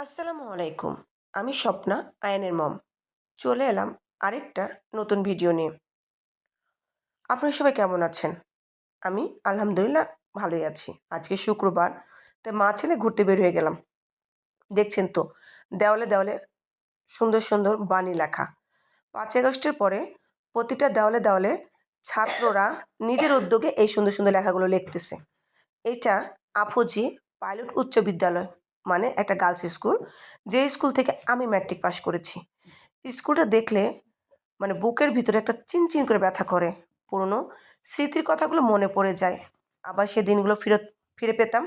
আসসালামু আলাইকুম। আমি স্বপ্না, আয়ানের মম। চলে এলাম আরেকটা নতুন ভিডিও নিয়ে। আপনারা সবাই কেমন আছেন? আমি আলহামদুলিল্লাহ ভালোই আছি। আজকে শুক্রবার, তাই মা ছেলে ঘুরতে বের হয়ে গেলাম। দেখছেন তো, দেওয়ালে দেওয়ালে সুন্দর সুন্দর বাণী লেখা। ৫ই আগস্টের পরে প্রতিটা দেওয়ালে দেওয়ালে ছাত্ররা নিজের উদ্যোগে এই সুন্দর সুন্দর লেখাগুলো লিখতেছে। এটা আফুজি পাইলট উচ্চ বিদ্যালয়, মানে একটা গার্লস স্কুল, যে স্কুল থেকে আমি ম্যাট্রিক পাস করেছি। স্কুলটা দেখলে মানে বুকের ভিতরে একটা চিনচিন করে ব্যথা করে। পুরনো স্মৃতির কথাগুলো মনে পড়ে যায়। আবার সে দিনগুলো ফিরে পেতাম।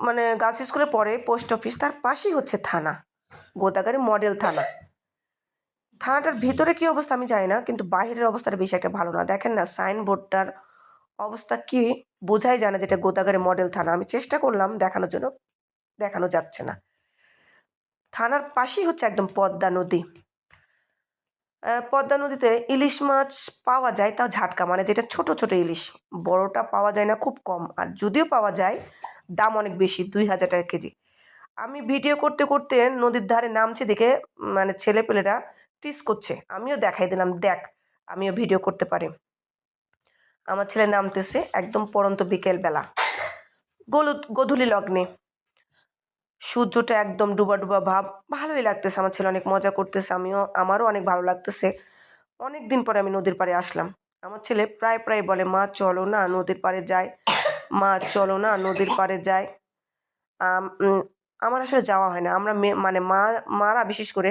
মানে গার্লস স্কুলে পরে পোস্ট অফিস, তার পাশেই হচ্ছে থানা, গোদাগাড়ি মডেল থানা। থানাটার ভিতরে কী অবস্থা আমি জানি না, কিন্তু বাইরের অবস্থাটা বেশি একটা ভালো না। দেখেন না, সাইনবোর্ডটার অবস্থা কি, বোঝাই যায় না যেটা গোদাগাড়ি মডেল থানা। আমি চেষ্টা করলাম দেখানোর জন্য, দেখানো যাচ্ছে না। থানার পাশেই হচ্ছে একদম পদ্মা নদী। পদ্মা নদীতে ইলিশ মাছ পাওয়া যায়, তাও ঝাটকা, মানে যেটা ছোট ছোট ইলিশ। বড়টা পাওয়া যায় না, খুব কম। আর যদিও পাওয়া যায়, দাম অনেক বেশি, ২,০০০ টাকা কেজি। আমি ভিডিও করতে করতে নদীর ধারে নামছি দেখে মানে ছেলেপেলেরা টিস করছে। আমিও দেখাই দিলাম, দেখ আমিও ভিডিও করতে পারি। আমার ছেলে নামতেছে একদম পড়ন্ত বিকেলবেলা, গোধূলি লগ্নে। সূর্যটা একদম ডুবা ডুবা ভাব, ভালোই লাগতেছে। আমার ছেলে অনেক মজা করতেছে, আমারও অনেক ভালো লাগতেছে। অনেক দিন পরে আমি নদীর পাড়ে আসলাম। আমার ছেলে প্রায় প্রায় বলে, মা চলো না নদীর পাড়ে যাই, মা চলো না নদীর পাড়ে যাই। আমার আসলে যাওয়া হয় না। আমরা মানে মারা বিশেষ করে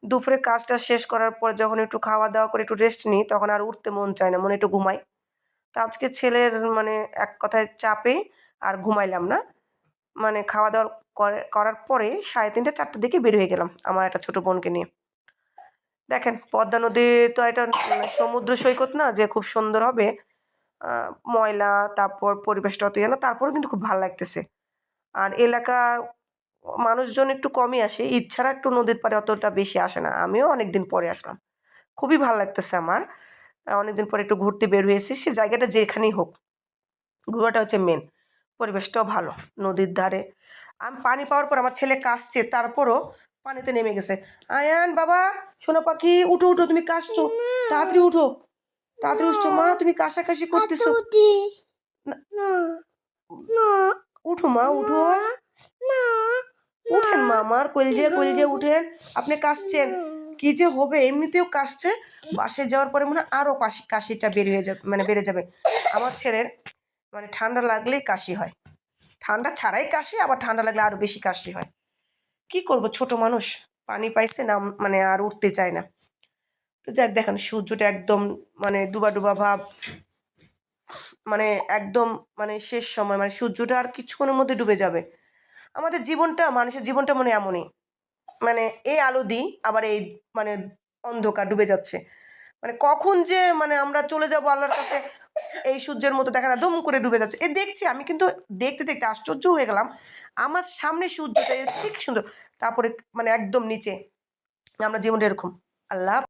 দুপুরে কাজটা শেষ করার পর যখন একটু খাওয়া দাওয়া করে একটু রেস্ট নিই, তখন আর উঠতে মন চায় না, মনে একটু ঘুমাই। তা আজকে ছেলের মানে এক কথায় চাপে আর ঘুমাইলাম না। মানে খাওয়া দাওয়া করার পরে 3:30 4টার দিকে বের হয়ে গেলাম আমার একটা ছোটো বোনকে নিয়ে। দেখেন পদ্মা নদী তো এটা সমুদ্র সৈকত না যে খুব সুন্দর হবে, ময়লা, তারপর পরিবেশটা অত ইয়ে না, তারপরেও কিন্তু খুব ভালো লাগতেছে। আর এলাকার মানুষজন একটু কমই আসে, ইচ্ছারা একটু নদীর পাড়ে অতটা বেশি আসে না। আমিও অনেক দিন পরে আসলাম, খুবই ভালো লাগতেছে আমার। অনেকদিন পরে একটু ঘুরতে বের হয়েছি, সে জায়গাটা যেখানেই হোক, ঘোরাটা হচ্ছে মেন। পরিবেশটাও ভালো নদীর ধারে। আমি পানি পাওয়ার পর আমার ছেলে কাশছে, তারপরও পানিতে নেমে গেছে। আয়ান বাবা, সোনা পাখি, উঠো উঠো, তুমি কাশছো, তাড়াতাড়ি উঠো, তাড়াতাড়ি উঠছো মা, তুমি কাশাকাশি করতেছো। উঠো মা, উঠো, উঠেন মা, আমার কলজে কলজে উঠেন। আপনি কাশছেন, কি যে হবে, এমনিতেও কাশছে, বাসে যাওয়ার পরে মনে হয় আরও কাশিটা বের হয়ে যাবে, মানে বেড়ে যাবে। আমার ছেলের মানে ঠান্ডা লাগলেই কাশি হয়, ঠান্ডা ছাড়াই কাশি, আবার ঠান্ডা লাগলে আরও বেশি কাশি হয়। কি করব, ছোট মানুষ, পানি পাইছে না, মানে আর উঠতে চায় না। তো যাক, দেখেন সূর্যটা একদম মানে ডুবা ডুবা ভাব, মানে একদম মানে শেষ সময়, মানে সূর্যটা আর কিছুক্ষণের মধ্যে ডুবে যাবে। আমাদের জীবনটা, মানুষের জীবনটা মনে এমনই, মানে এই আলো দিই, আবার এই মানে অন্ধকার ডুবে যাচ্ছে। মানে কখন যে মানে আমরা চলে যাব আল্লাহর কাছে, এই সূর্যের মতো দেখা না, দুম করে ডুবে যাচ্ছে। দেখছি আমি, কিন্তু দেখতে দেখতে আশ্চর্য হয়ে গেলাম। আমার সামনে সূর্যটা ঠিক সুন্দর, তারপরে মানে একদম নিচে। আমরা জীবনটা এরকম। আল্লাহ।